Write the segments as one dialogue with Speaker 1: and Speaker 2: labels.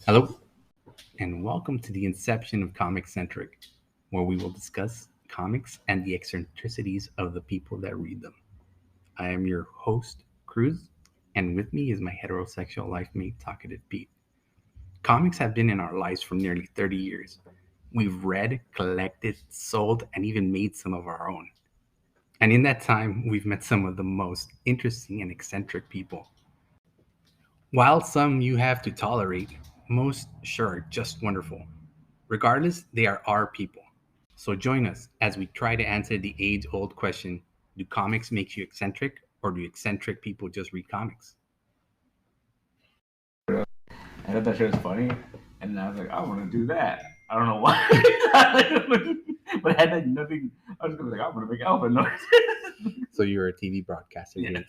Speaker 1: Hello, and welcome to the inception of ComiCentric, where we will discuss comics and the eccentricities of the people that read them. I am your host, Cruz, and with me is my heterosexual life mate, Talkative Pete. Comics have been in our lives for nearly 30 years. We've read, collected, sold, and even made some of our own. And in that time, we've met some of the most interesting and eccentric people. While some you have to tolerate, most sure just wonderful. Regardless, they are our people. So join us as we try to answer the age old question: do comics make you eccentric, or do eccentric people just read comics?
Speaker 2: I thought that shit was funny, and then I was like, I want to do that. I don't know why, but I had like nothing. I was gonna be like, I want to make alpha noises.
Speaker 1: So you're a TV broadcaster.
Speaker 2: Yes.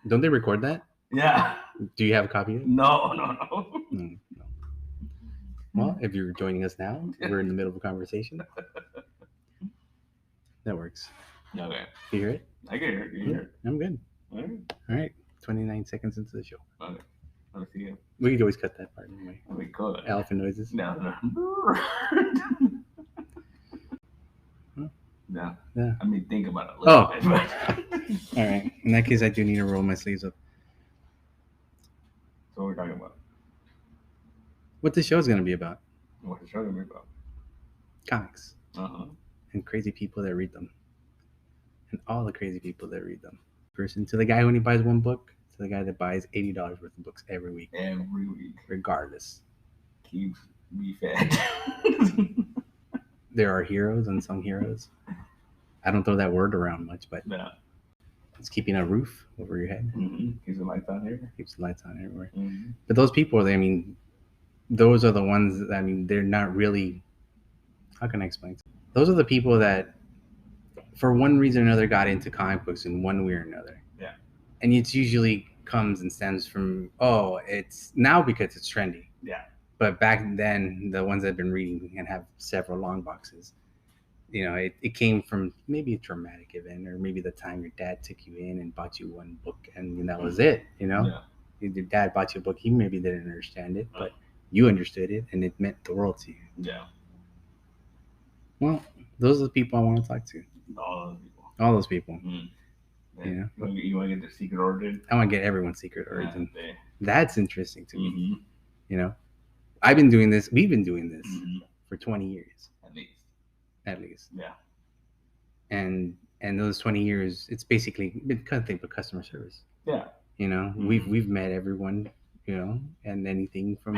Speaker 1: Don't they record that?
Speaker 2: Yeah.
Speaker 1: Do you have a copy of it?
Speaker 2: No.
Speaker 1: No. Well, if you're joining us now, we're in the middle of a conversation. That works.
Speaker 2: Okay.
Speaker 1: You hear it?
Speaker 2: I can hear it. You hear it?
Speaker 1: I'm good.
Speaker 2: All right.
Speaker 1: All right. 29 seconds into the show.
Speaker 2: Okay. Let's see you.
Speaker 1: We could always cut that part anyway.
Speaker 2: We could.
Speaker 1: Elephant noises.
Speaker 2: No. No.
Speaker 1: Yeah.
Speaker 2: I mean, think about it a little bit.
Speaker 1: All right. In that case, I do need to roll my sleeves up.
Speaker 2: So what we're talking about?
Speaker 1: What this show is going to be about?
Speaker 2: What's the show gonna be about?
Speaker 1: Comics.
Speaker 2: Uh-huh.
Speaker 1: And crazy people that read them. And all the crazy people that read them. Person to the guy who only buys one book, to the guy that buys $80 worth of books every week.
Speaker 2: Every week.
Speaker 1: Regardless.
Speaker 2: Keeps me fed.
Speaker 1: There are heroes, unsung heroes. I don't throw that word around much, but
Speaker 2: Yeah.
Speaker 1: it's keeping a roof over your head.
Speaker 2: Mm-hmm. Keeps the lights on here.
Speaker 1: Keeps the lights on everywhere.
Speaker 2: Mm-hmm.
Speaker 1: But those people, those are the ones that, they're not really, how can I explain? Those are the people that, for one reason or another, got into comic books in one way or another.
Speaker 2: Yeah.
Speaker 1: And it's usually comes and stems from, it's now because it's trendy.
Speaker 2: Yeah.
Speaker 1: But back then, the ones that have been reading and have several long boxes, it came from maybe a traumatic event, or maybe the time your dad took you in and bought you one book, and that was it.
Speaker 2: Yeah.
Speaker 1: Your dad bought you a book. He maybe didn't understand it, but you understood it, and it meant the world to you.
Speaker 2: Yeah.
Speaker 1: Well, those are the people I want to talk to. All those people.
Speaker 2: Mm-hmm.
Speaker 1: Yeah.
Speaker 2: You want to get their secret origin?
Speaker 1: I want to get everyone's secret origin.
Speaker 2: Yeah.
Speaker 1: That's interesting to me.
Speaker 2: Mm-hmm.
Speaker 1: We've been doing this
Speaker 2: Mm-hmm.
Speaker 1: for 20 years. At least.
Speaker 2: Yeah.
Speaker 1: And those 20 years, it's basically been nothing but customer service.
Speaker 2: Yeah. Mm-hmm.
Speaker 1: We've met everyone, and anything from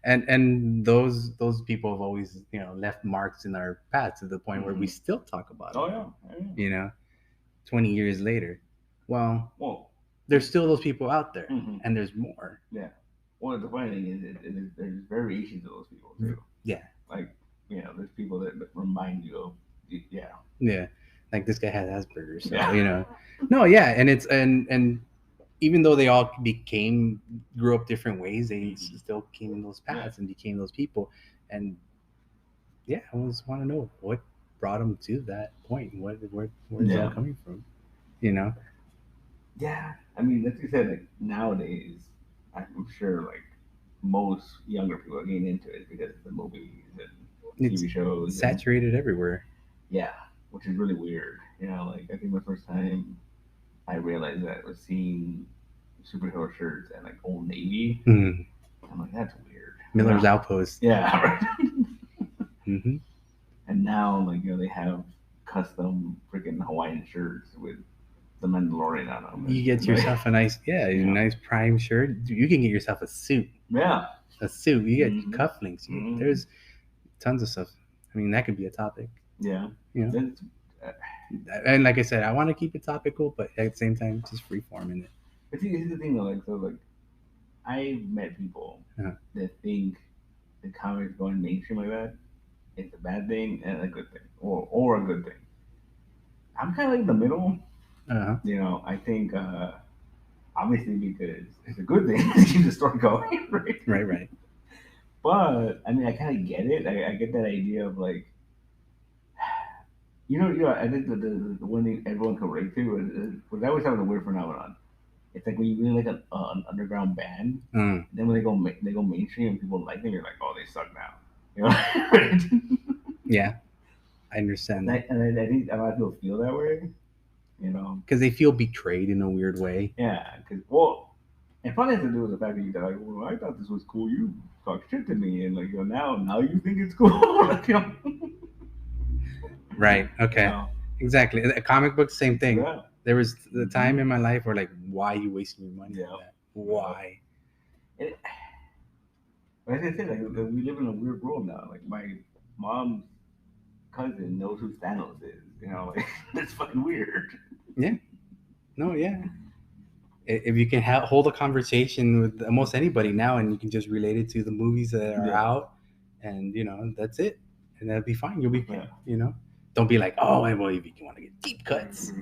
Speaker 1: and those people have always, left marks in our path to the point where we still talk about it.
Speaker 2: Oh yeah.
Speaker 1: 20 years later. Well, there's still those people out there, and there's more.
Speaker 2: Yeah. Well, the funny thing is there's variations of those people too.
Speaker 1: Yeah.
Speaker 2: Like, there's people that remind you of, yeah.
Speaker 1: Yeah. Like this guy has Asperger's, so,
Speaker 2: Yeah.
Speaker 1: No, yeah, and it's and even though they all grew up different ways, they still came in those paths and became those people. And yeah, I always want to know what brought them to that point. Where's it all coming from?
Speaker 2: Yeah, I mean, like you said, like nowadays, I'm sure like most younger people are getting into it because of the movies and TV shows.
Speaker 1: Saturated everywhere.
Speaker 2: Yeah, which is really weird. Like I think the first time I realized that was seeing superhero shirts at like Old Navy.
Speaker 1: Mm.
Speaker 2: I'm like, that's weird.
Speaker 1: Miller's Outpost.
Speaker 2: Yeah, right.
Speaker 1: Mm-hmm.
Speaker 2: And now, like, they have custom freaking Hawaiian shirts with the Mandalorian on them.
Speaker 1: You get yourself a nice, nice Prime shirt. You can get yourself a suit.
Speaker 2: Yeah.
Speaker 1: A suit. You get cufflinks.
Speaker 2: Mm-hmm.
Speaker 1: There's tons of stuff. I mean, that could be a topic.
Speaker 2: Yeah.
Speaker 1: And like I said, I want to keep it topical, but at the same time, just free forming it.
Speaker 2: But see, here's the thing, though. I've met people that think the comics going mainstream like that is a bad thing and a good thing, or a good thing. I'm kind of like in the middle.
Speaker 1: Uh-huh.
Speaker 2: I think obviously because it's a good thing to keep the story going, right?
Speaker 1: Right.
Speaker 2: But I mean, I kind of get it. I get that idea of like I think the one thing everyone can relate to was I always have a weird phenomenon. It's like when you really like an underground band, then when they go mainstream and people like them, you're like, oh, they suck now. You know, right?
Speaker 1: Yeah, I understand that.
Speaker 2: And I think a lot of people feel that way.
Speaker 1: Because they feel betrayed in a weird way.
Speaker 2: Yeah, because it probably has to do with the fact that you're like, well, I thought this was cool. You talk shit to me, and like, now you think it's cool. Like,
Speaker 1: Right. Okay. Exactly. A comic book, same thing.
Speaker 2: Yeah.
Speaker 1: There was the time in my life where like, why are you wasting your money on that? Why?
Speaker 2: Like I said, like we live in a weird world now. Like my mom's cousin knows who Thanos is. Like that's fucking weird.
Speaker 1: Yeah. No. Yeah. If you can hold a conversation with almost anybody now, and you can just relate it to the movies that are out, and that's it, and that'll be fine. You'll be, don't be like, oh, well, if you want to get deep cuts,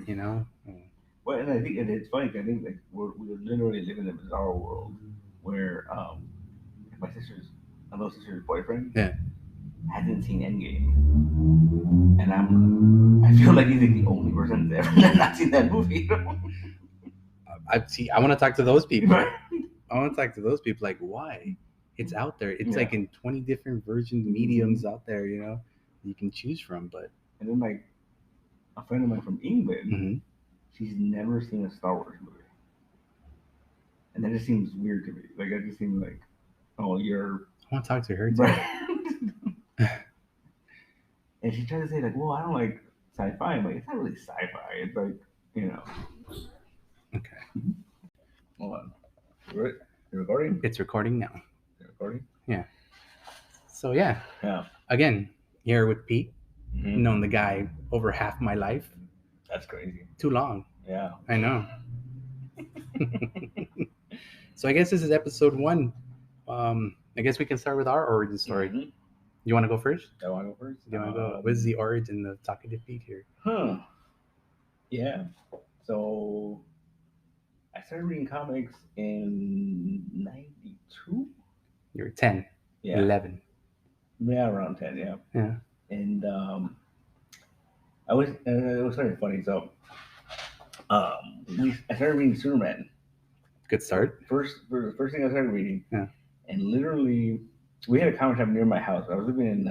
Speaker 2: Well, and I think it's funny. I think like we literally live in a bizarre world where my little sister's boyfriend, hasn't seen Endgame, and I feel like he's like the only person that's ever not seen that movie.
Speaker 1: I want to talk to those people. I want to talk to those people. Like, why? It's out there. It's like in 20 different versions, mediums out there. You can choose from.
Speaker 2: And then like a friend of mine from England, she's never seen a Star Wars movie, and that just seems weird to me. Like that just seems like, oh, you're.
Speaker 1: I want to talk to her too.
Speaker 2: Right. And she tried to say like, well, I don't like sci-fi. I'm like, it's not really sci-fi. It's like,
Speaker 1: Okay.
Speaker 2: Hold on. You recording?
Speaker 1: It's recording now.
Speaker 2: You're recording?
Speaker 1: Yeah. So yeah.
Speaker 2: Yeah.
Speaker 1: Again, here with Pete. Known the guy over half my life.
Speaker 2: That's crazy.
Speaker 1: Too long.
Speaker 2: Yeah.
Speaker 1: I know. So I guess this is episode 1. I guess we can start with our origin story. You want to go first?
Speaker 2: I want to go first.
Speaker 1: You want to go? What is the origin of Talkative Pete here?
Speaker 2: Yeah. So I started reading comics in 92.
Speaker 1: You were 10.
Speaker 2: Yeah.
Speaker 1: 11.
Speaker 2: Yeah, around 10. Yeah.
Speaker 1: Yeah.
Speaker 2: And it was very funny. So I started reading Superman.
Speaker 1: Good start.
Speaker 2: First thing I started reading.
Speaker 1: Yeah.
Speaker 2: And literally, we had a comic shop near my house. I was living in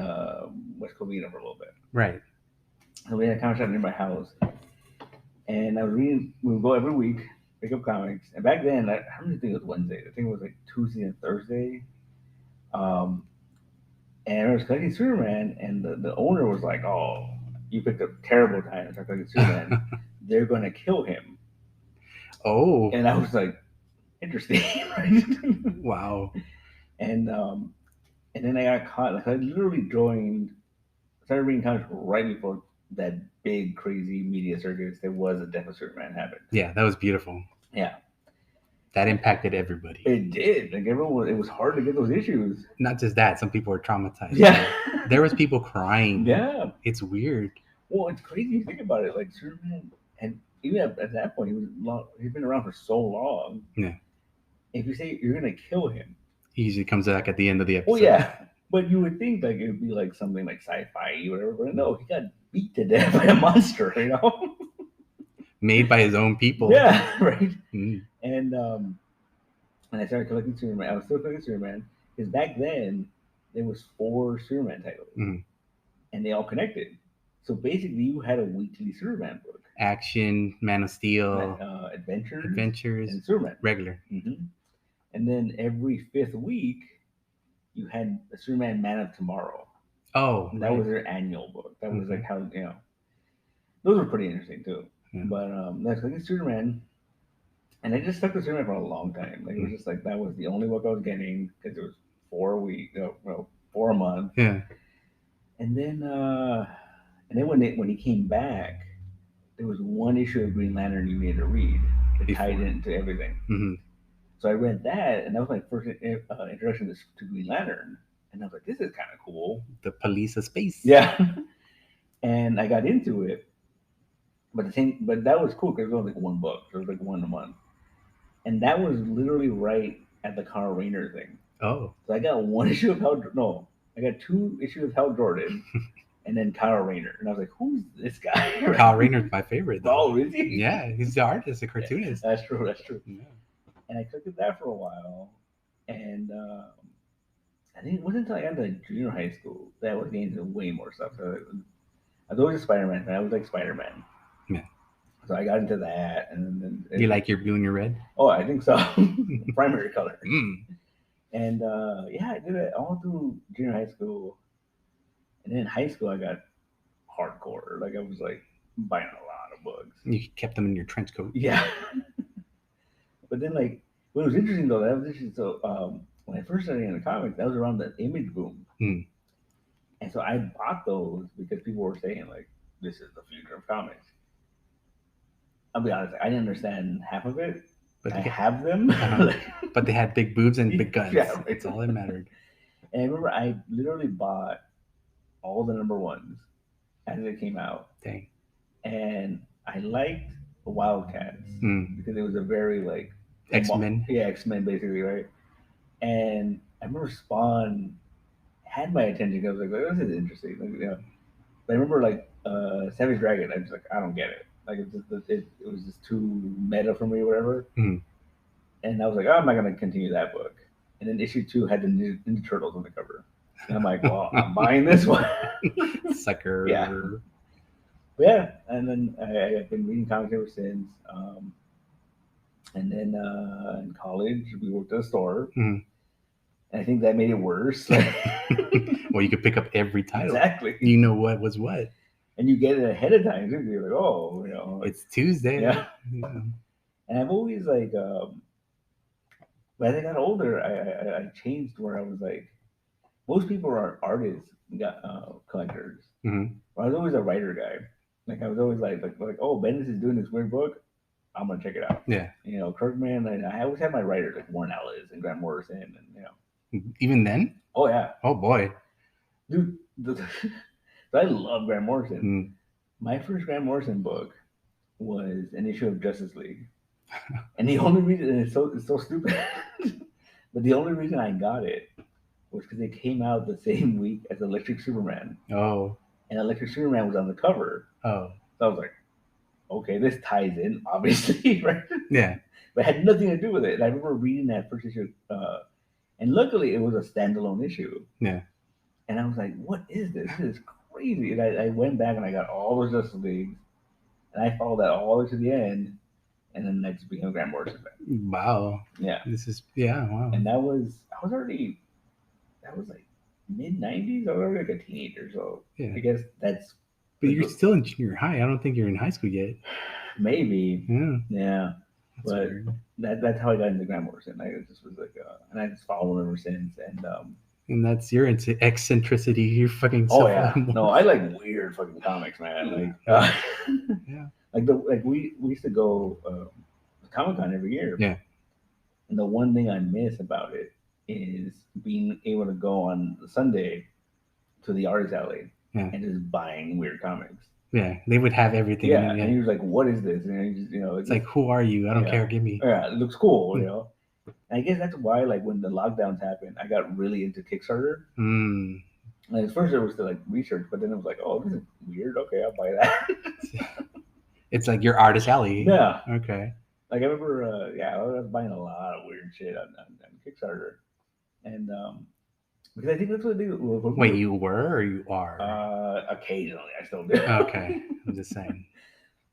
Speaker 2: West Covina for a little bit.
Speaker 1: Right.
Speaker 2: So we had a comic shop near my house. And I was reading, we would go every week, pick up comics. And back then, I don't even think it was Wednesday. I think it was like Tuesday and Thursday. And I was collecting Superman, and the owner was like, oh, you picked a terrible time to start collecting Superman. They're going to kill him.
Speaker 1: Oh.
Speaker 2: And I was like, interesting, right?
Speaker 1: Wow.
Speaker 2: And then I got caught. Like I literally started reading comics right before that big crazy media circus there was a Death of Superman happened.
Speaker 1: Yeah, that was beautiful.
Speaker 2: Yeah.
Speaker 1: That impacted everybody.
Speaker 2: It did. Like everyone, it was hard to get those issues.
Speaker 1: Not just that, some people were traumatized.
Speaker 2: Yeah.
Speaker 1: There was people crying.
Speaker 2: Yeah.
Speaker 1: It's weird.
Speaker 2: Well, it's crazy to think about it. Like Superman, and even at that point, he's been around for so long.
Speaker 1: Yeah.
Speaker 2: If you say you're gonna kill him,
Speaker 1: he usually comes back at the end of the episode.
Speaker 2: Well, yeah. But you would think like it would be like something like sci-fi or whatever, but no, he got beat to death by a monster,
Speaker 1: Made by his own people.
Speaker 2: Yeah, right.
Speaker 1: Mm.
Speaker 2: And I started collecting Superman. I was still collecting Superman because back then there was 4 Superman titles, and they all connected. So basically, you had a weekly Superman book.
Speaker 1: Action, Man of Steel,
Speaker 2: Adventures, and Superman.
Speaker 1: Regular.
Speaker 2: Mm-hmm. And then every 5th week, you had a Superman Man of Tomorrow.
Speaker 1: Oh,
Speaker 2: and that was their annual book. That was like how those were pretty interesting too. Yeah. But that's like Superman, and I just stuck with Superman for a long time. Like it was just like that was the only book I was getting because it was 4 a week, 4 a month.
Speaker 1: Yeah.
Speaker 2: And then when he came back, there was one issue of Green Lantern you needed to read that tied into everything.
Speaker 1: Mm-hmm.
Speaker 2: So I read that, and that was my first introduction to Green Lantern. And I was like, this is kind of cool.
Speaker 1: The police of space.
Speaker 2: Yeah. And I got into it. But that was cool because it was only like one book. It was like one a month. And that was literally right at the Carl Rayner thing.
Speaker 1: Oh.
Speaker 2: So I got 1 issue of I got 2 issues of Hal Jordan. and then Kyle Rayner, and I was like, who's this guy?
Speaker 1: Kyle Rayner's my favorite, though.
Speaker 2: Oh, is he?
Speaker 1: Yeah, he's the artist, the cartoonist.
Speaker 2: That's true. That's true.
Speaker 1: Yeah.
Speaker 2: And I collected that for a while, and I think it wasn't until I got to junior high school that I was getting into way more stuff. So I was always a Spider-Man fan. I was like Spider-Man.
Speaker 1: Yeah.
Speaker 2: So I got into that, and then
Speaker 1: You like your blue and your red?
Speaker 2: Oh, I think so. Primary color.
Speaker 1: Mm.
Speaker 2: And yeah, I did it all through junior high school, and then in high school I got hardcore. Like I was like buying a lot of books.
Speaker 1: You kept them in your trench coat.
Speaker 2: Yeah. But then like what was interesting though, that was interesting. So when I first started in the comics, that was around the Image boom.
Speaker 1: Mm.
Speaker 2: And so I bought those because people were saying like, "This is the future of comics." I'll be honest, I didn't understand half of it. But I have them.
Speaker 1: But they had big boobs and big guns.
Speaker 2: Yeah, right.
Speaker 1: That's all that mattered.
Speaker 2: And I remember I literally bought all the number ones as it came out.
Speaker 1: Dang.
Speaker 2: And I liked Wildcats because it was a very like
Speaker 1: X-Men.
Speaker 2: Yeah, X-Men basically, right? And I remember Spawn had my attention because I was like, this is interesting. Like, you know. But I remember like Savage Dragon, I was like, I don't get it. Like it was just too meta for me or whatever. And I was like, oh, I'm not gonna continue that book. And then issue 2 had the Ninja Turtles on the cover. And I'm like, well, I'm buying this one.
Speaker 1: Sucker.
Speaker 2: Yeah. But yeah, and then I've been reading comics ever since. And then in college, we worked at a store. And I think that made it worse.
Speaker 1: Well, you could pick up every title.
Speaker 2: Exactly.
Speaker 1: You know what was what.
Speaker 2: And you get it ahead of time, too. You're like, oh, you know.
Speaker 1: It's Tuesday.
Speaker 2: Yeah. And I've always, like, as I got older, I changed where I was like, most people are artists, collectors. I was always a writer guy. Like, I was always like, oh, Bendis is doing this weird book. I'm going to check it out.
Speaker 1: Yeah.
Speaker 2: You know, Kirkman, and I always had my writers, like Warren Ellis and Grant Morrison, and, you know.
Speaker 1: Even then?
Speaker 2: Oh, yeah.
Speaker 1: Oh, boy.
Speaker 2: Dude, I love Grant Morrison. My first Grant Morrison book was an issue of Justice League. And the only reason, and it's so stupid, but the only reason I got it was because it came out the same week as Electric Superman.
Speaker 1: Oh.
Speaker 2: And Electric Superman was on the cover.
Speaker 1: Oh.
Speaker 2: So I was like, okay, this ties in, obviously, right?
Speaker 1: Yeah.
Speaker 2: But it had nothing to do with it. And I remember reading that first issue, and luckily it was a standalone issue.
Speaker 1: Yeah.
Speaker 2: And I was like, what is this? This is crazy. And I went back and I got all those Justice Leagues, and I followed that all the way to the end, and then I just became a Grant Morrison fan.
Speaker 1: Wow.
Speaker 2: Yeah.
Speaker 1: Wow.
Speaker 2: And I was like mid-90s. I was already like a teenager, so yeah. I guess that's...
Speaker 1: But you're still in junior high. I don't think you're in high school yet.
Speaker 2: Maybe.
Speaker 1: Yeah.
Speaker 2: Yeah. That's weird. That's how I got into Grant Morrison. I just was like, and I just followed him ever since.
Speaker 1: And that's your eccentricity. You're fucking.
Speaker 2: Oh yeah. No, I like weird fucking comics, man. Like,
Speaker 1: yeah.
Speaker 2: Like we used to go to Comic-Con every year.
Speaker 1: Yeah.
Speaker 2: And the one thing I miss about it is being able to go on Sunday to the artist alley and just buying weird comics.
Speaker 1: Yeah, they would have everything.
Speaker 2: Yeah, and he was like, "What is this?" And he just,
Speaker 1: it's like, "Who are you? I don't care. Give me."
Speaker 2: Yeah, it looks cool, you know. And I guess that's why, like, when the lockdowns happened, I got really into Kickstarter. Like, at first it was to like research, but then it was like, "Oh, this is weird. Okay, I'll buy that."
Speaker 1: It's like your artist alley.
Speaker 2: Yeah.
Speaker 1: Okay.
Speaker 2: Like I remember, I was buying a lot of weird shit on Kickstarter, and because I think that's what they do.
Speaker 1: Wait, you were or you are?
Speaker 2: Occasionally, I still do.
Speaker 1: Okay, I'm just saying.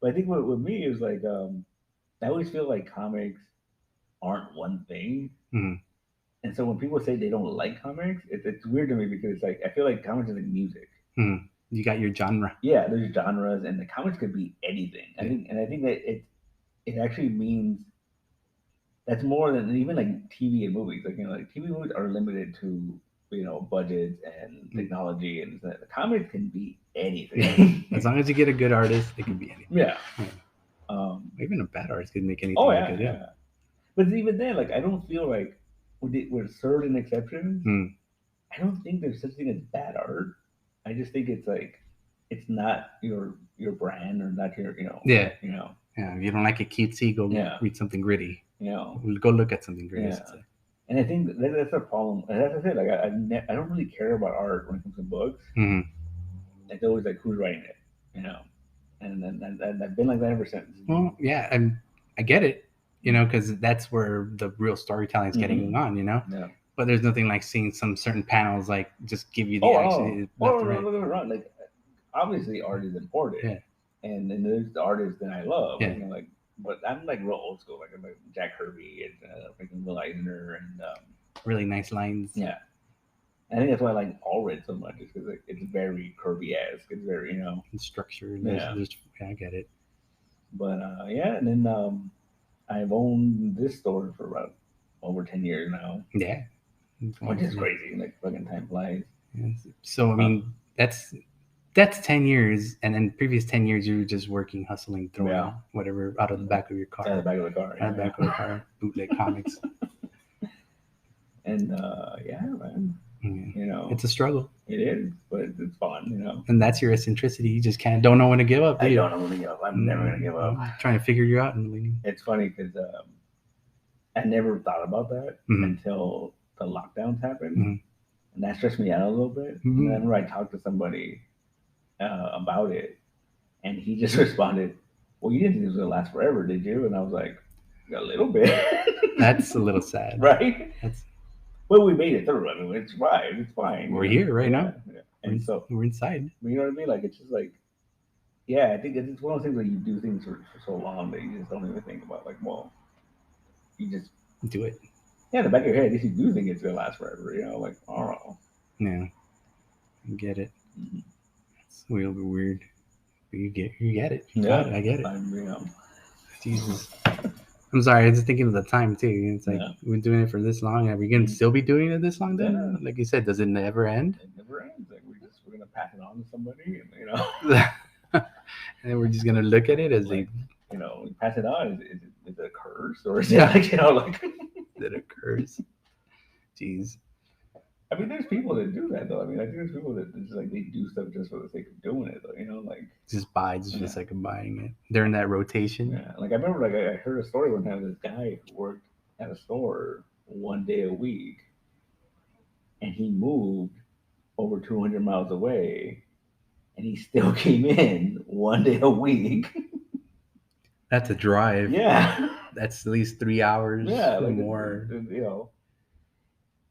Speaker 2: But I think with me is like, I always feel like comics aren't one thing, and so when people say they don't like comics, it's weird to me because it's like I feel like comics is like music.
Speaker 1: You got your genre.
Speaker 2: Yeah, there's genres, and the comics could be anything. I think that it actually means that's more than even like TV and movies. Like, you know, like TV movies are limited to, you know, budgets and technology, and the comics can be anything.
Speaker 1: As long as you get a good artist, it can be anything.
Speaker 2: Yeah.
Speaker 1: Even a bad artist can make anything.
Speaker 2: Oh yeah, good. Yeah. But even then, like, I don't feel like with certain exceptions, I don't think there's such thing as bad art. I just think it's like it's not your brand or not your, you know.
Speaker 1: Yeah.
Speaker 2: You know.
Speaker 1: Yeah. If you don't like it cutesy, go read something gritty.
Speaker 2: You know.
Speaker 1: Go look at something gritty.
Speaker 2: Yeah. And I think that's a problem. And that's what I said. Like I don't really care about art when it comes to books. it's always like who's writing it, you know, and I've been like that ever since.
Speaker 1: Well, yeah, and I get it, because that's where the real storytelling is getting on,
Speaker 2: Yeah.
Speaker 1: But there's nothing like seeing some certain panels like just give you the
Speaker 2: Oh,
Speaker 1: action left and right.
Speaker 2: don't get me wrong. Like, obviously, art is important,
Speaker 1: Yeah.
Speaker 2: and there's the artists that I love,
Speaker 1: Yeah.
Speaker 2: like, but I'm like real old school, like I'm like Jack Kirby and freaking Will Eisner and
Speaker 1: Really nice lines.
Speaker 2: yeah. I think that's why I like Allred so much, is because it's very Kirby-esque. It's very,
Speaker 1: And structure.
Speaker 2: Yeah.
Speaker 1: Yeah, I get it.
Speaker 2: But yeah, and then I've owned this store for about over 10 years now,
Speaker 1: Yeah.
Speaker 2: which is crazy. Like, fucking time flies.
Speaker 1: Yes. So I mean, that's 10 years, and then previous 10 years you were just working, hustling, throwing whatever out of the back of your car.
Speaker 2: Out of the back of the car.
Speaker 1: Out of the back of the car, bootleg comics.
Speaker 2: And yeah, man.
Speaker 1: It's a struggle.
Speaker 2: It is, but it's fun,
Speaker 1: And that's your eccentricity. You just don't know when to give up.
Speaker 2: I don't know when to give up. I'm never gonna give up.
Speaker 1: I'm trying to figure you out.
Speaker 2: It's funny because I never thought about that until the lockdowns happened, and that stressed me out a little bit. And whenever I talked to somebody about it, and he just responded, "Well, you didn't think it was gonna last forever, did you?" And I was like, "A little bit."
Speaker 1: That's a little sad,
Speaker 2: right?
Speaker 1: That's.
Speaker 2: Well, we made it through. I mean, it's right. It's fine.
Speaker 1: We're here right now.
Speaker 2: Yeah. And so
Speaker 1: we're inside.
Speaker 2: You know what I mean? Like, it's just like, yeah, I think it's one of those things where you do things for so long that you just don't even think about, like, well, you just
Speaker 1: do it.
Speaker 2: Yeah, in the back of your head, I guess you do think it's gonna last forever. Like, I don't know.
Speaker 1: Yeah, I get it. It's real weird. But you get it.
Speaker 2: Yeah,
Speaker 1: I get it.
Speaker 2: I'm,
Speaker 1: Jesus. I'm sorry. I was thinking of the time too. It's like we're doing it for this long. Are we gonna still be doing it this long? Then, like you said, does it never end?
Speaker 2: It never ends. Like we're gonna pass it on to somebody, and
Speaker 1: and then we're just gonna look at it as like,
Speaker 2: we pass it on. Is it a curse or is it like
Speaker 1: is it a curse? Jeez.
Speaker 2: I mean, there's people that do that though. I mean, I think there's people that just like they do stuff just for the sake of doing it, though. Like
Speaker 1: just buy just for the sake of buying it. They're in that rotation.
Speaker 2: Yeah, like I remember, like I heard a story one time. This guy who worked at a store one day a week, and he moved over 200 miles away, and he still came in one day a week.
Speaker 1: That's a drive.
Speaker 2: Yeah,
Speaker 1: that's at least 3 hours.
Speaker 2: Yeah, like
Speaker 1: more.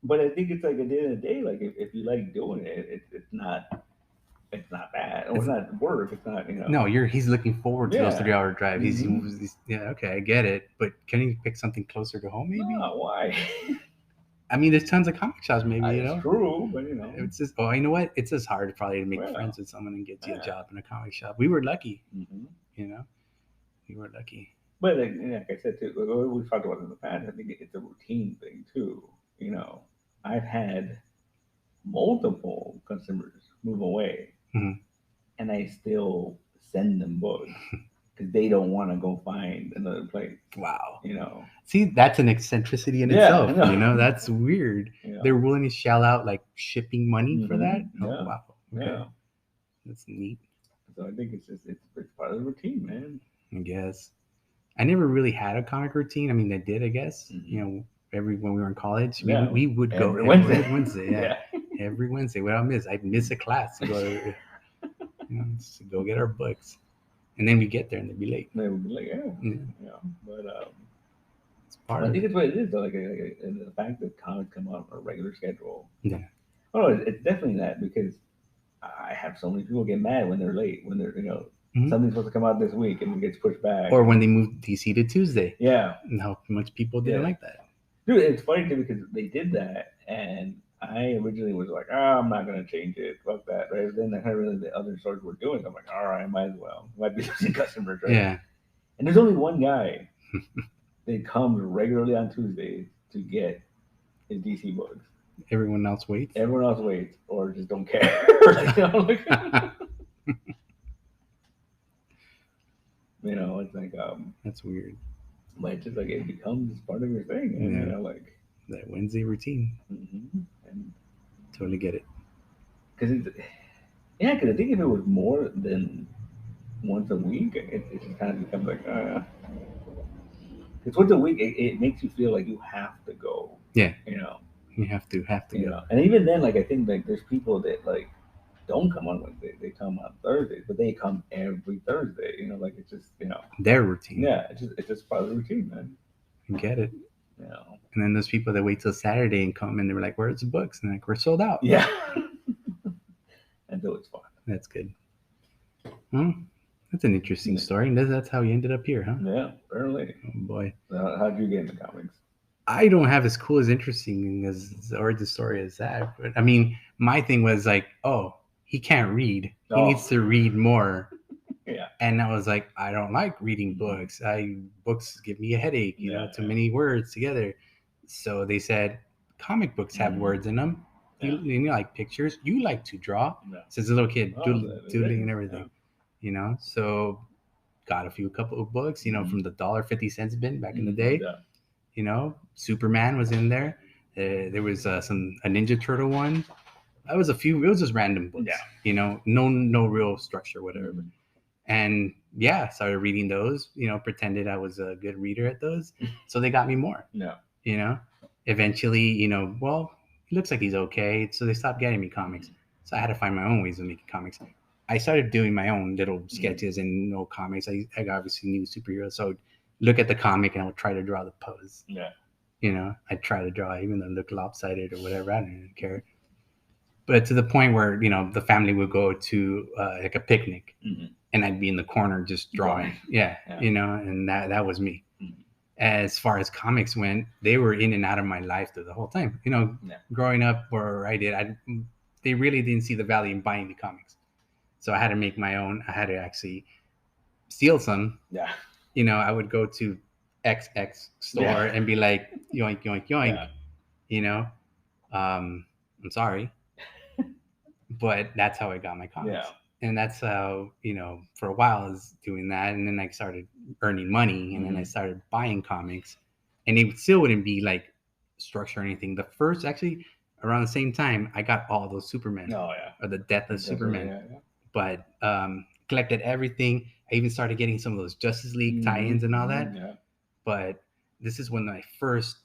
Speaker 2: But I think it's like at the end of the day, like if you like doing it, it's not bad. It's not work. It's not,
Speaker 1: No, he's looking forward to those 3 hour drives. He's okay, I get it. But can he pick something closer to home? Maybe.
Speaker 2: No, why?
Speaker 1: I mean, there's tons of comic shops. Maybe
Speaker 2: It's true, but
Speaker 1: it's just. Oh, you know what? It's just hard probably to make friends with someone and get you a job in a comic shop. We were lucky. We were lucky.
Speaker 2: But like I said too, we've talked about it in the past. I think it's a routine thing too. I've had multiple customers move away, and I still send them books because they don't want to go find another place.
Speaker 1: Wow. See, that's an eccentricity in itself. That's weird. They're willing to shell out like shipping money for that. Oh, wow. Okay. Yeah. That's neat.
Speaker 2: So I think it's part of the routine, man.
Speaker 1: I guess. I never really had a comic routine. I mean, I did, I guess. When we were in college, we would go every Wednesday. Yeah. Every Wednesday. Without miss. I'd miss a class to go to go get our books. And then we get there and they'd be late.
Speaker 2: They would be late, But it's part I think it's what it is, though. Like the fact that comics come out on a regular schedule.
Speaker 1: Yeah.
Speaker 2: Oh, it's definitely that, because I have so many people get mad when they're late, when they're something's supposed to come out this week and it gets pushed back.
Speaker 1: Or when they moved DC to Tuesday.
Speaker 2: Yeah.
Speaker 1: And how much people didn't like that.
Speaker 2: Dude, it's funny too, because they did that, and I originally was like, I'm not gonna change it. Fuck that, right? Then I heard really the other stores were doing it. I'm like, all right, I might as well. Might be losing customers, right?
Speaker 1: Yeah.
Speaker 2: And there's only one guy that comes regularly on Tuesdays to get his DC books.
Speaker 1: Everyone else waits?
Speaker 2: Everyone else waits, or just don't care. It's like
Speaker 1: that's weird.
Speaker 2: But it's just like it becomes part of your thing, and like
Speaker 1: that Wednesday routine.
Speaker 2: And
Speaker 1: totally get it.
Speaker 2: Because I think if it was more than once a week, it just kind of becomes like because once a week it makes you feel like you have to go.
Speaker 1: Yeah. You have to go.
Speaker 2: And even then, like I think like there's people that like don't come on Wednesday. They come on Thursdays, but they come every Thursday. Like it's just
Speaker 1: their routine.
Speaker 2: Yeah, it's just part of the routine, man.
Speaker 1: I get it. And then those people that wait till Saturday and come and they're like, "Where's the books?" And like, "We're sold out."
Speaker 2: Yeah. Until it's fun.
Speaker 1: That's good. Well, that's an interesting story. And that's how you ended up here, huh?
Speaker 2: Yeah, apparently.
Speaker 1: Oh boy.
Speaker 2: How'd you get into comics?
Speaker 1: I don't have as cool as interesting as the story as that. But I mean, my thing was like, oh, he can't read. He needs to read more.
Speaker 2: Yeah.
Speaker 1: And I was like, I don't like reading books. Books give me a headache, too many words together. So they said, comic books have words in them. You like pictures. You like to draw. Since a little kid, doodling and everything. So got a couple of books, from the $1.50 bin back in the day. Superman was in there. There was a Ninja Turtle one. It was just random books. No real structure, whatever. And started reading those. Pretended I was a good reader at those, so they got me more. Eventually, well, he looks like he's okay, so they stopped getting me comics. So I had to find my own ways of making comics. I started doing my own little sketches and comics. I obviously knew superheroes, so I would look at the comic and I would try to draw the pose. I'd try to draw, even though it looked lopsided or whatever. I didn't care. But to the point where the family would go to like a picnic, and I'd be in the corner just drawing. And that was me. As far as comics went, they were in and out of my life through the whole time. Growing up where I did, they really didn't see the value in buying the comics. So I had to make my own. I had to actually steal some. I would go to XX store and be like, yoink, yoink, yoink. I'm sorry. But that's how I got my comics. And that's how, for a while I was doing that. And then I started earning money, and then I started buying comics. And it still wouldn't be like structure or anything. The first, actually, around the same time, I got all those Superman. Or the Death of Superman. But collected everything. I even started getting some of those Justice League tie-ins and all that. But this is when my first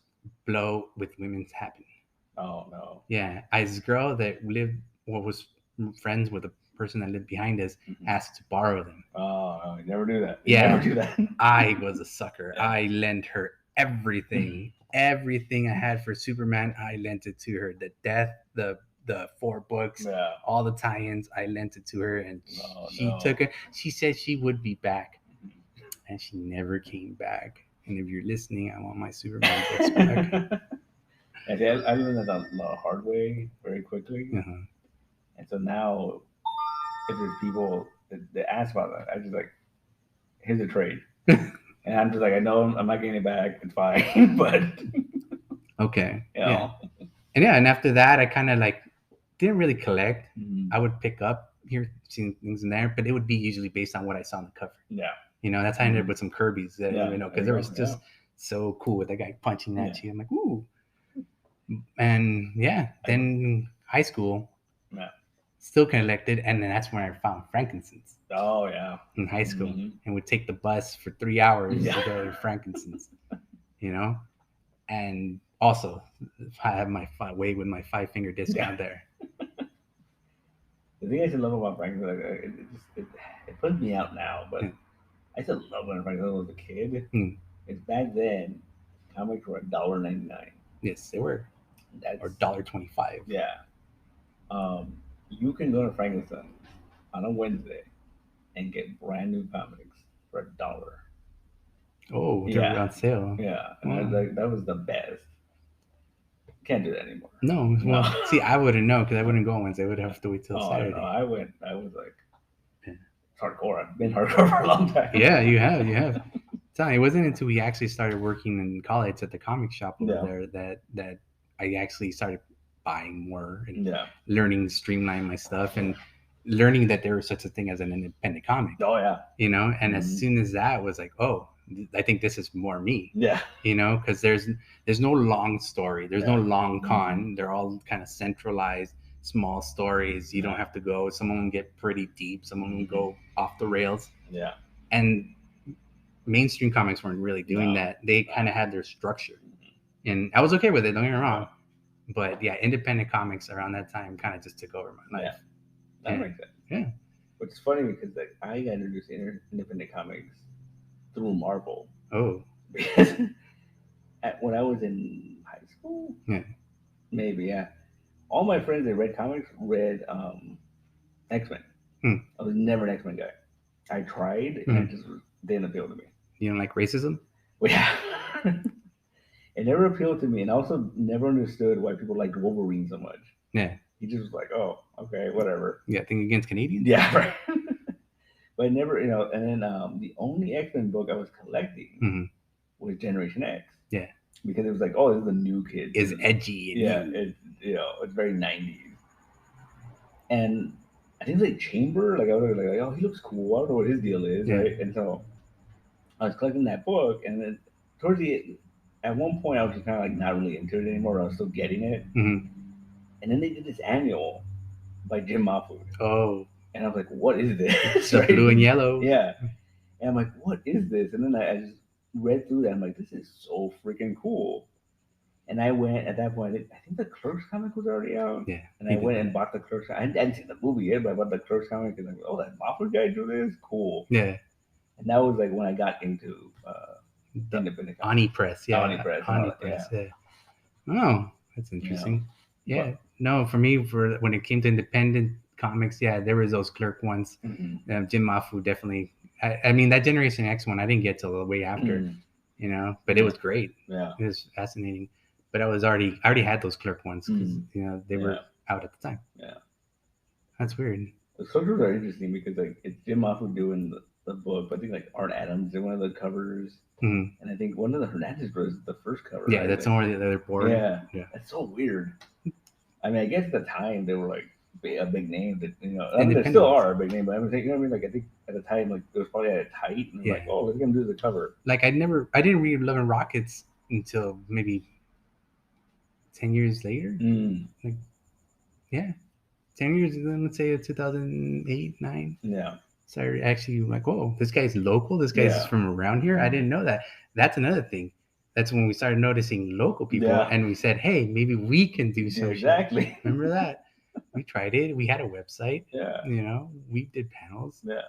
Speaker 1: blow with women's happened.
Speaker 2: Oh, no.
Speaker 1: Yeah. This girl that was friends with a person that lived behind us asked to borrow them.
Speaker 2: Oh, you never do that.
Speaker 1: Never
Speaker 2: do that.
Speaker 1: I was a sucker. I lent her everything. Everything I had for Superman, I lent it to her. The Death, the 4 books, all the tie-ins, I lent it to her, and she took it. She said she would be back, and she never came back. And if you're listening, I want my Superman books back.
Speaker 2: I learned that the hard way very quickly. And so now, if there's people that ask about that, I just like, here's a trade. And I'm just like, I know I'm not getting it back. It's fine. But
Speaker 1: okay. And after that, I kind of like didn't really collect. I would pick up seeing things in there, but it would be usually based on what I saw on the cover. That's how I ended up with some Kirby's that because it was just so cool with that guy punching at you. I'm like, ooh. And then high school, still collected, and then that's when I found frankincense.
Speaker 2: Oh yeah,
Speaker 1: in high school, and would take the bus for 3 hours to go to frankincense. And also I have my way with my 5-finger discount there.
Speaker 2: The thing I still love about frankincense, it puts me out now, but I still love when frankincense was a kid. It's back then, comics were $1.99.
Speaker 1: Yes, they were. Or $1.25.
Speaker 2: Yeah. You can go to frankincense on a Wednesday and get brand new comics for $1.
Speaker 1: Oh, they were on sale.
Speaker 2: Yeah, and that was the best. Can't do that anymore.
Speaker 1: No, well, see, I wouldn't know because I wouldn't go on Wednesday. I would have to wait till Saturday.
Speaker 2: No, I went. I was like hardcore. I've been hardcore for a long time.
Speaker 1: Yeah, you have. It wasn't until we actually started working in college at the comic shop over there that I actually started buying more and learning to streamline my stuff and learning that there was such a thing as an independent comic.
Speaker 2: Oh yeah.
Speaker 1: And as soon as that was like, oh, I think this is more me.
Speaker 2: Yeah.
Speaker 1: Because there's no long story. There's no long con. They're all kind of centralized small stories. You don't have to go. Some of them get pretty deep. Some of them go off the rails.
Speaker 2: Yeah.
Speaker 1: And mainstream comics weren't really doing that. They kind of had their structure. And I was okay with it, don't get me wrong. But yeah, independent comics around that time kind of just took over my life.
Speaker 2: That makes sense.
Speaker 1: Yeah.
Speaker 2: Which is funny because like I got introduced to independent comics through Marvel.
Speaker 1: Oh.
Speaker 2: Because when I was in high school,
Speaker 1: Yeah.
Speaker 2: maybe all my friends that read comics read X-Men. I was never an X-Men guy. I tried and it just didn't appeal to me.
Speaker 1: You don't like racism?
Speaker 2: Well, yeah. It never appealed to me, and I also never understood why people liked Wolverine so much.
Speaker 1: Yeah.
Speaker 2: He just was like, oh, okay, whatever.
Speaker 1: Yeah, thing against Canadians?
Speaker 2: Yeah, right. But I never, and then the only X-Men book I was collecting was Generation X.
Speaker 1: Yeah.
Speaker 2: Because it was like, oh, this is the new kid.
Speaker 1: It's edgy.
Speaker 2: And it's very 90s. And I think it's like Chamber, like I was like, oh, he looks cool. I don't know what his deal is, right? And so I was collecting that book, and then at one point I was just kind of like not really into it anymore. I was still getting it, and then they did this annual by Jim Mahfood.
Speaker 1: Oh,
Speaker 2: and I was like, what is this?
Speaker 1: Right? Blue and yellow.
Speaker 2: Yeah, and I'm like, what is this? And then I just read through that. I'm like, this is so freaking cool. And I went at that point. I think the Clerks comic was already out.
Speaker 1: Yeah.
Speaker 2: And I went and bought the Clerks. I hadn't seen the movie yet, but I bought the Clerks comic and like, oh, that Mahfood guy drew this, cool.
Speaker 1: Yeah.
Speaker 2: And that was like when I got into independent comics.
Speaker 1: Ani Press, yeah.
Speaker 2: Ani Press,
Speaker 1: yeah. Oh, that's interesting. Yeah. No, for me, when it came to independent comics, there was those Clerk ones. Jim Mahfood definitely. I mean, that Generation X one I didn't get till way after, but it was great.
Speaker 2: Yeah,
Speaker 1: it was fascinating. But I already had those Clerk ones because they were out at the time.
Speaker 2: Yeah,
Speaker 1: that's weird.
Speaker 2: The Clerks are interesting because like it's Jim Mahfood doing the book, but I think like Art Adams did one of the covers, and I think one of the Hernandez brothers did the first cover.
Speaker 1: Yeah, that's more the other board.
Speaker 2: Yeah, that's so weird. I mean, I guess at the time they were like a big name that I mean, they still are a big name, but I mean, you know what I mean? Like I think at the time, like it was probably at a height, and like, oh, let's get him do the cover.
Speaker 1: Like I didn't read Love and Rockets until maybe 10 years later. Like, 10 years. Let's say 2008, 9.
Speaker 2: Yeah.
Speaker 1: So I actually like, whoa, this guy's local. This guy's from around here. I didn't know that. That's another thing. That's when we started noticing local people, and we said, hey, maybe we can do something.
Speaker 2: Exactly.
Speaker 1: Remember that? We tried it. We had a website.
Speaker 2: Yeah.
Speaker 1: We did panels.
Speaker 2: Yeah.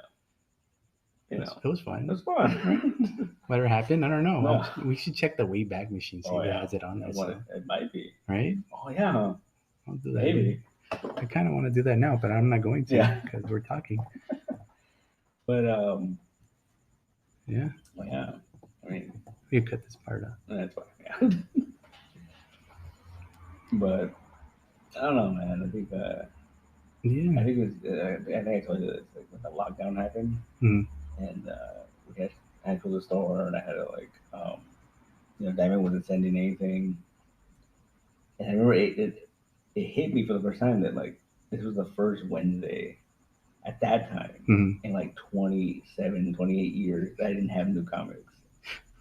Speaker 1: It was fun.
Speaker 2: It was fun.
Speaker 1: Whatever happened, I don't know. No. We should check the Wayback Machine. See if it has it on there.
Speaker 2: It might be.
Speaker 1: Right?
Speaker 2: Oh, yeah.
Speaker 1: I'll do that.
Speaker 2: Maybe.
Speaker 1: I kind of want to do that now, but I'm not going to because we're talking.
Speaker 2: But,
Speaker 1: yeah.
Speaker 2: Well, yeah. I mean,
Speaker 1: you cut this part out.
Speaker 2: That's fine. Yeah. But I don't know, man. I think I think it was. I think I told you this. Like when the lockdown happened, and I had to go to the store, and I had to like, Diamond wasn't sending anything, and I remember it hit me for the first time that like this was the first Wednesday at that time in like 27, 28 years that I didn't have new comics.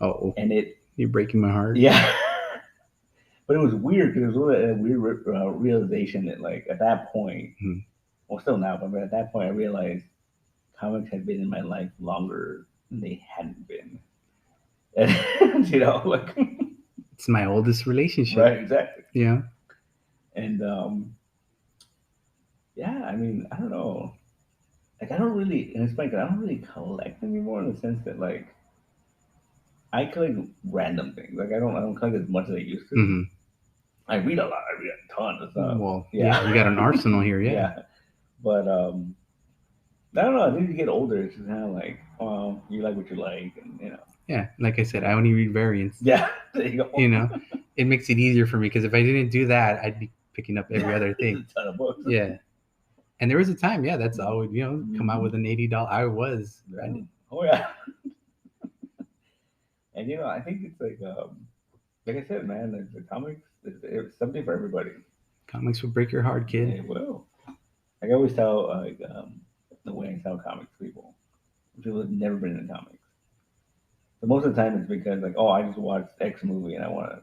Speaker 1: Oh,
Speaker 2: and
Speaker 1: you're breaking my heart.
Speaker 2: Yeah. But it was weird because it was a weird realization that, like, at that point, well, still now, but at that point, I realized comics had been in my life longer than they hadn't been. And, like
Speaker 1: it's my oldest relationship,
Speaker 2: right? Exactly.
Speaker 1: Yeah.
Speaker 2: And I mean, I don't know. Like, I don't really, and it's funny because I don't really collect anymore in the sense that, like, I collect random things. Like I don't collect as much as I used to. I read a lot. I read a ton of stuff.
Speaker 1: Well, yeah, you got an arsenal here,
Speaker 2: yeah. But I don't know. I think you get older, it's just kind of like, you like what you like, and
Speaker 1: Yeah, like I said, I only read variants.
Speaker 2: Yeah, there you go.
Speaker 1: It makes it easier for me because if I didn't do that, I'd be picking up every other thing.
Speaker 2: A ton of books.
Speaker 1: Yeah, and there was a time, that's all would come out with an $80. I was.
Speaker 2: Oh yeah. And I think it's like I said, man, the comics, it's something for everybody.
Speaker 1: Comics will break your heart, kid.
Speaker 2: It will. Like I always tell, the way I tell comics people have never been in comics. So most of the time, it's because like, oh, I just watched X movie and I want to,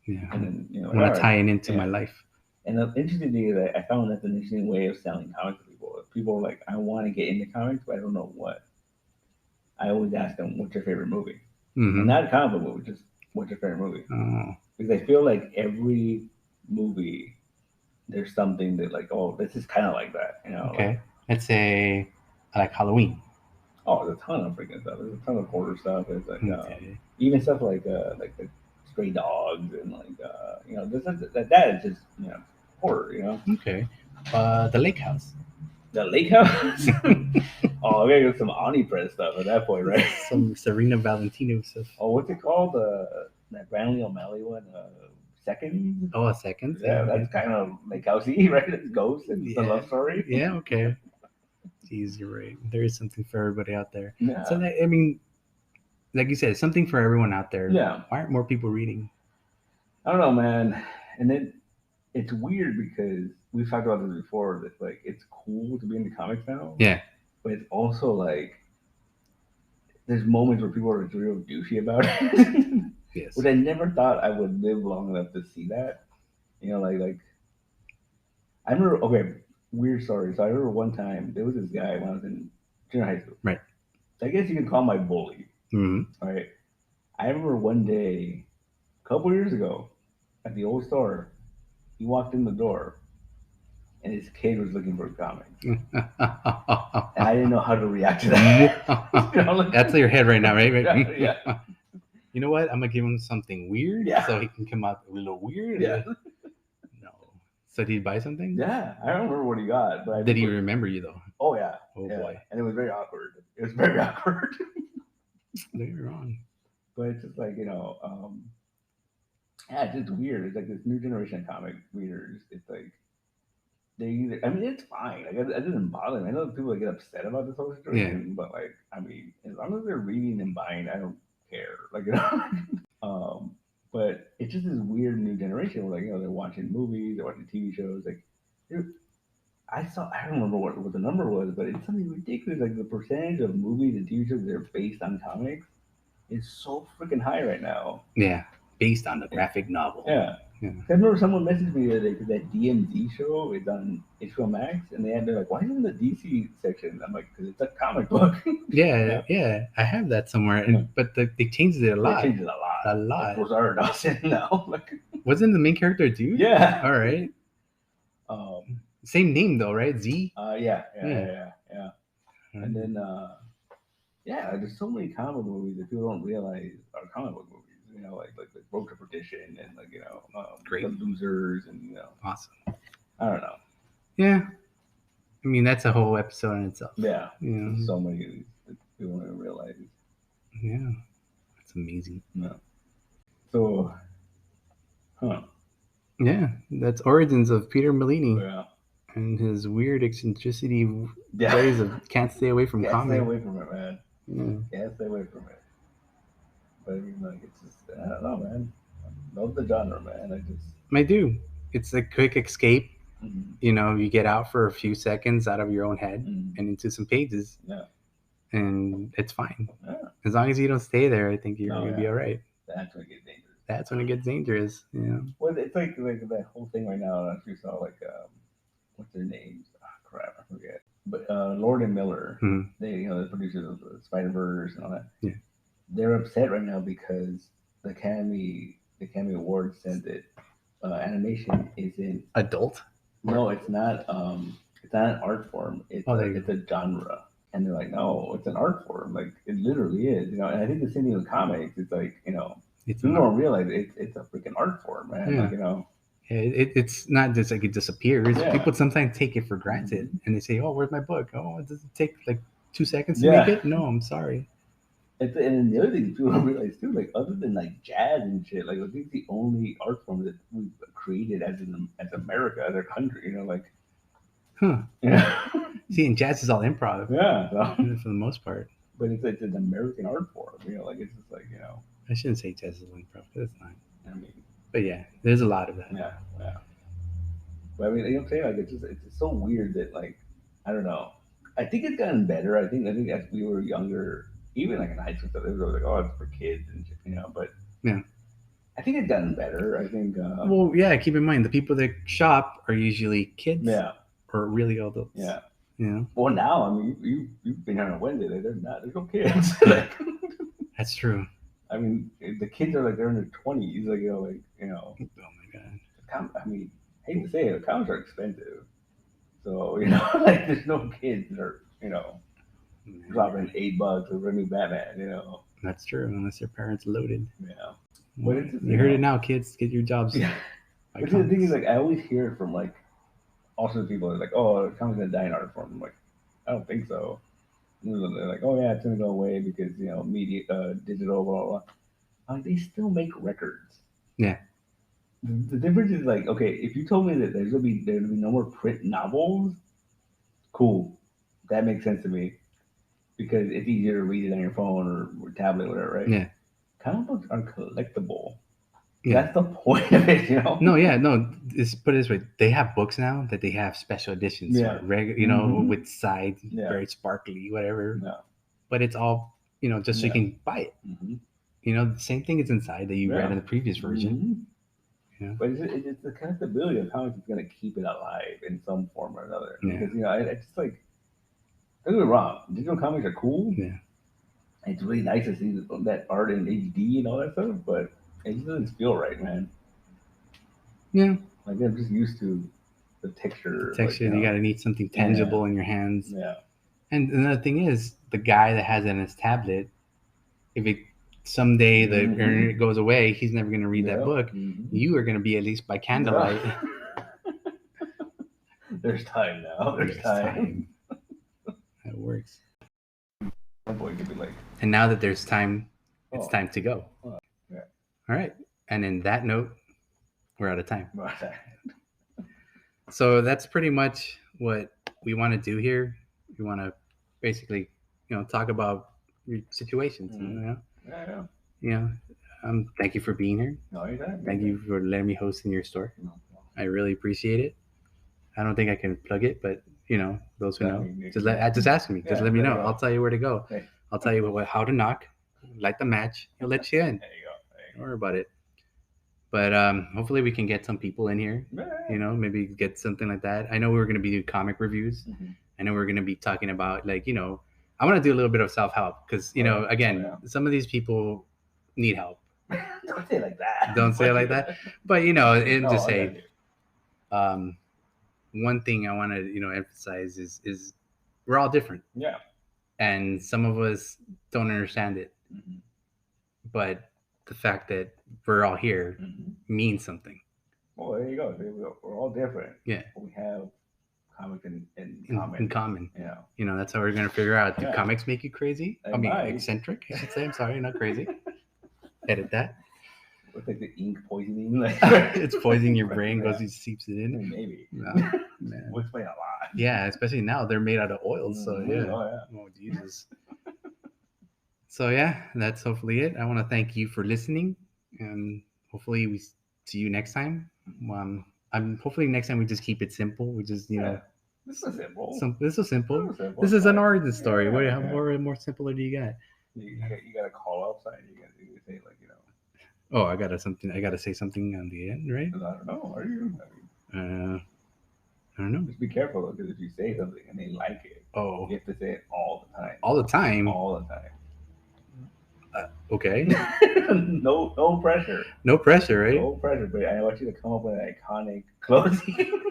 Speaker 2: and then
Speaker 1: I want to tie it into my life.
Speaker 2: And the interesting thing is that I found that's an interesting way of selling comics to people. People are like, I want to get into comics, but I don't know what. I always ask them, what's your favorite movie? And not a comic book movie, just what's your favorite movie?
Speaker 1: Oh.
Speaker 2: Because I feel like every movie there's something that like, oh, this is kind of like that, you know?
Speaker 1: Okay.
Speaker 2: Like,
Speaker 1: Let's say like Halloween.
Speaker 2: oh, there's a ton of freaking stuff. There's a ton of horror stuff. There's like
Speaker 1: Okay.
Speaker 2: even stuff like the stray dogs and like you know, this that is just you know horror, you know.
Speaker 1: Okay. The Lake House.
Speaker 2: The lake house. Oh, we gotta get some Omnipress stuff at that point, right?
Speaker 1: Some Serena Valentino stuff.
Speaker 2: Oh, what's it called? That Brandley O'Malley one. Seconds.
Speaker 1: Oh, a second.
Speaker 2: Yeah, that's kind of like housey, right? It's ghosts and it's a love story.
Speaker 1: Yeah. Okay. Jeez, you're right. There is something for everybody out there.
Speaker 2: Yeah.
Speaker 1: So that, I mean, like you said, something for everyone out there.
Speaker 2: Yeah.
Speaker 1: Why aren't more people reading?
Speaker 2: I don't know, man. And then it's weird because we've talked about this before. That like it's cool to be into comics now.
Speaker 1: Yeah.
Speaker 2: But it's also like there's moments where people are real douchey about it.
Speaker 1: Yes.
Speaker 2: Which I never thought I would live long enough to see that. You know, like I remember. Okay, weird story. So I remember one time there was this guy when I was in junior high school.
Speaker 1: Right.
Speaker 2: I guess you can call him my bully.
Speaker 1: Mm-hmm.
Speaker 2: All right. I remember one day, a couple years ago, at the old store, he walked in the door, and his kid was looking for comics, and I didn't know how to react to that. You know, like,
Speaker 1: that's your head right now, right?
Speaker 2: Yeah.
Speaker 1: You know what? I'm gonna give him something weird,
Speaker 2: Yeah.
Speaker 1: So he can come out a little weird.
Speaker 2: Yeah.
Speaker 1: No. So did he buy something?
Speaker 2: Yeah, I don't remember what he got, but
Speaker 1: did he remember you though?
Speaker 2: Oh yeah.
Speaker 1: Oh
Speaker 2: yeah.
Speaker 1: boy.
Speaker 2: And it was very awkward. It was very awkward.
Speaker 1: No, you're wrong.
Speaker 2: But it's just like yeah, it's just weird. It's like this new generation of comic readers. It's like they either. I mean, it's fine. Like it doesn't bother me. I know people get upset about this whole situation, but like, I mean, as long as they're reading and buying, I don't care. Like, you know. But it's just this weird new generation where, like, you know, they're watching movies, they're watching TV shows. Like, I don't remember what the number was, but it's something ridiculous. Like the percentage of movies and TV shows that are based on comics is so freaking high right now.
Speaker 1: Yeah, based on the graphic novel.
Speaker 2: Yeah. I remember someone messaged me the other day because that DMZ show is on HBO Max, and they're like, "Why isn't the DC section?" I'm like, "Because it's a comic book."
Speaker 1: Yeah. I have that somewhere, but they changed it a lot.
Speaker 2: They changed it a lot.
Speaker 1: A lot.
Speaker 2: Like Rosario Dawson now. Like,
Speaker 1: wasn't the main character a dude?
Speaker 2: Yeah.
Speaker 1: All right. Same name though, right? Z.
Speaker 2: Yeah. And then there's so many comic movies that people don't realize are comic book movies. You know, like Road to Perdition and like
Speaker 1: Great.
Speaker 2: The Losers and
Speaker 1: Awesome.
Speaker 2: I don't know.
Speaker 1: Yeah, I mean that's a whole episode in itself.
Speaker 2: Yeah, so many that people don't realize.
Speaker 1: Yeah, that's amazing.
Speaker 2: No. So,
Speaker 1: yeah, that's origins of Peter Molini.
Speaker 2: Yeah.
Speaker 1: And his weird eccentricity ways of can't stay away from comics.
Speaker 2: Stay away from it, man. Can't stay away from it. But I mean, like, it's just, I don't know, man. I love the genre, man.
Speaker 1: I do. It's a quick escape.
Speaker 2: Mm-hmm.
Speaker 1: You know, you get out for a few seconds out of your own head and into some pages.
Speaker 2: Yeah.
Speaker 1: And it's fine.
Speaker 2: Yeah.
Speaker 1: As long as you don't stay there, I think you're going to be all right.
Speaker 2: That's when it gets dangerous.
Speaker 1: That's when it gets dangerous. Yeah.
Speaker 2: Well, it's like that whole thing right now. I actually saw like what's their names? Oh, crap, I forget. But Lord and Miller, they the producers of the Spider-Verse and all that.
Speaker 1: Yeah.
Speaker 2: They're upset right now because the Academy Awards said that animation isn't
Speaker 1: adult.
Speaker 2: No, it's not. It's not an art form. It's a genre. And they're like, no, it's an art form. Like it literally is. And I think the same thing with comics. It's like people don't realize it's a freaking art form, man.
Speaker 1: Yeah.
Speaker 2: Like
Speaker 1: it's not just like it disappears.
Speaker 2: Yeah.
Speaker 1: People sometimes take it for granted, and they say, "Oh, where's my book? Oh, does it take like 2 seconds to make it?" No, I'm sorry.
Speaker 2: And then the other thing people don't realize too, like other than like jazz and shit, like I think the only art form that we've created as America, as a country, like. Yeah.
Speaker 1: See, and jazz is all improv.
Speaker 2: Yeah.
Speaker 1: For the most part.
Speaker 2: But it's an American art form, like it's just like
Speaker 1: I shouldn't say jazz is improv, because it's not.
Speaker 2: I mean.
Speaker 1: But yeah, there's a lot of that.
Speaker 2: Yeah. But I mean, you know what I'm saying? Like it's so weird that like I don't know. I think it's gotten better. I think as we were younger, even like in high school stuff, it was like, oh, it's for kids and but
Speaker 1: yeah.
Speaker 2: I think it's gotten better. I think
Speaker 1: well, yeah, keep in mind the people that shop are usually kids.
Speaker 2: Yeah.
Speaker 1: Or really adults.
Speaker 2: Yeah.
Speaker 1: Yeah.
Speaker 2: Well, now I mean, you've been on a Wednesday. There's no kids.
Speaker 1: That's true.
Speaker 2: I mean, the kids are like they're in their 20s. Like
Speaker 1: Oh my god.
Speaker 2: I mean, hate to say it, comics are expensive. So, like there's no kids that are, dropping $8 for a new Batman.
Speaker 1: That's true, unless your parents loaded.
Speaker 2: Yeah.
Speaker 1: Well,
Speaker 2: But it's just,
Speaker 1: you heard it now, kids. Get your jobs.
Speaker 2: Yeah. But the thing is, like, I always hear it from like also people are like, oh, comics gonna die in art form. I'm like, I don't think so. And they're like, oh yeah, it's gonna go away because media, digital, blah blah blah. Like, they still make records.
Speaker 1: Yeah.
Speaker 2: The difference is like, okay, if you told me that there'll be no more print novels, cool, that makes sense to me because it's easier to read it on your phone or tablet, or whatever, right?
Speaker 1: Yeah.
Speaker 2: Comic books are collectible.
Speaker 1: Yeah.
Speaker 2: That's the point of it,
Speaker 1: No, yeah, no. Put it this way: they have books now that they have special editions,
Speaker 2: Yeah.
Speaker 1: with sides, very sparkly, whatever.
Speaker 2: Yeah.
Speaker 1: But it's all just so you can buy it.
Speaker 2: Mm-hmm.
Speaker 1: The same thing is inside that you read in the previous version.
Speaker 2: Mm-hmm. But it's the collectability of comics that's going to keep it alive in some form or another.
Speaker 1: Yeah.
Speaker 2: Because it's just like, don't get me wrong, digital comics are cool.
Speaker 1: Yeah.
Speaker 2: It's really nice to see that art in HD and all that stuff, but it just doesn't feel right, man.
Speaker 1: Yeah.
Speaker 2: Like I'm just used to the texture.
Speaker 1: You got to need something tangible in your hands.
Speaker 2: Yeah.
Speaker 1: And another thing is, the guy that has it on his tablet, if it someday the internet goes away, he's never going to read that book. Mm-hmm. You are going to be at least by candlelight.
Speaker 2: There's time now. There's time.
Speaker 1: That works.
Speaker 2: Some boy could be like.
Speaker 1: And now that there's time, it's time to go.
Speaker 2: Yeah.
Speaker 1: All right. And in that note, we're out of time. So that's pretty much what we want to do here. We want to basically, talk about your situations. Thank you for being here.
Speaker 2: No, anytime.
Speaker 1: Thank you for letting me host in your store.
Speaker 2: No.
Speaker 1: I really appreciate it. I don't think I can plug it, but those who know, just ask me. Just let me know. I'll tell you where to go. Hey. I'll tell you how to knock, light the match. He'll let you in.
Speaker 2: There you go.
Speaker 1: Don't worry about it. But hopefully we can get some people in here. Maybe get something like that. I know we were going to be doing comic reviews. Mm-hmm. I know we're going to be talking about I want to do a little bit of self-help because some of these people need help.
Speaker 2: Don't say it like that.
Speaker 1: Don't say it like that. But just say one thing I want to emphasize is we're all different.
Speaker 2: Yeah.
Speaker 1: And some of us don't understand it. Mm-hmm. But the fact that we're all here means something.
Speaker 2: Well, there you go. We're all different.
Speaker 1: Yeah.
Speaker 2: But we have comics in common.
Speaker 1: In common.
Speaker 2: Yeah.
Speaker 1: That's how we're going to figure out. Do comics make you crazy? Eccentric, I should say. I'm sorry, not crazy. Edit that.
Speaker 2: It's like the ink poisoning.
Speaker 1: It's poisoning your brain, goes and seeps it in.
Speaker 2: Maybe.
Speaker 1: No, man.
Speaker 2: We'll explain a lot.
Speaker 1: Yeah, especially now they're made out of oils. So yeah. Oh Jesus. So yeah, that's hopefully it. I want to thank you for listening, and hopefully we see you next time. Hopefully next time we just keep it simple. We just
Speaker 2: This is simple.
Speaker 1: This is simple. This is an origin story. How more simpler do you got?
Speaker 2: You got to call outside. You got to say
Speaker 1: Oh, I gotta say something on the end, right?
Speaker 2: I don't know. Are you?
Speaker 1: I don't know.
Speaker 2: Just be careful though, because if you say something and they like it, you have to say it all the time.
Speaker 1: All the time.
Speaker 2: All the time.
Speaker 1: Okay.
Speaker 2: No pressure.
Speaker 1: No pressure, right?
Speaker 2: No pressure, but I want you to come up with an iconic closing.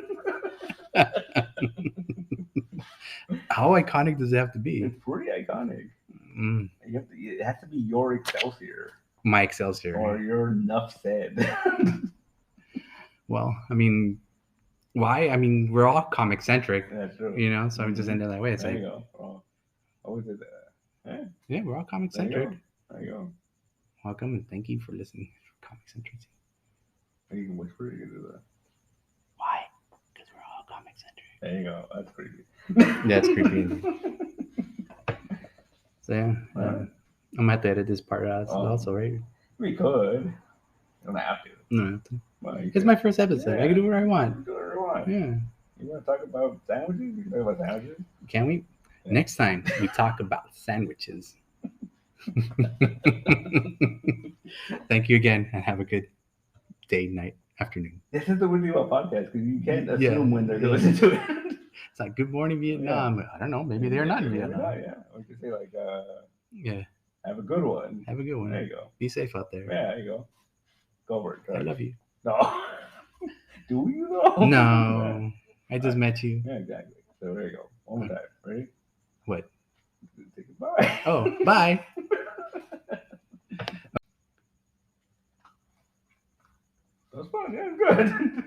Speaker 1: How iconic does it have to be?
Speaker 2: It's pretty iconic. It has to be your Excelsior.
Speaker 1: My Excelsior.
Speaker 2: Or your enough said.
Speaker 1: Well, why? We're all comic-centric.
Speaker 2: That's true.
Speaker 1: So I'm just ending that way. It's
Speaker 2: there you go. Oh, always did that.
Speaker 1: Yeah, we're all comic-centric.
Speaker 2: There you go.
Speaker 1: Welcome and thank you for listening for ComiCentric.
Speaker 2: You can whisper, you can do that.
Speaker 1: Why? Because we're all comic-centric.
Speaker 2: There you go. That's creepy.
Speaker 1: That's creepy. So yeah, I'm gonna have to edit this part out also, right?
Speaker 2: We could. You don't have to.
Speaker 1: No, I have to. Well, it's my first episode. Yeah. I can do whatever I want.
Speaker 2: Do whatever you want.
Speaker 1: Yeah.
Speaker 2: You want to talk about sandwiches? We can talk about sandwiches.
Speaker 1: Can we? Yeah. Next time we talk about sandwiches. Thank you again, and have a good day, night, afternoon.
Speaker 2: This is the weird thing about podcasts, because you can't assume when they're going to listen to it.
Speaker 1: It's like, good morning, Vietnam. Yeah. I don't know. Maybe they're not in Vietnam.
Speaker 2: We could say have a good one.
Speaker 1: Have a good one.
Speaker 2: There you go.
Speaker 1: Be safe out there.
Speaker 2: Yeah, there you go. Go for it.
Speaker 1: I love you.
Speaker 2: No. Do you though?
Speaker 1: No, I just met you.
Speaker 2: Yeah, exactly. So there you go. One more time. Ready?
Speaker 1: What?
Speaker 2: Say goodbye.
Speaker 1: Oh, bye.
Speaker 2: That's fine. Yeah, good.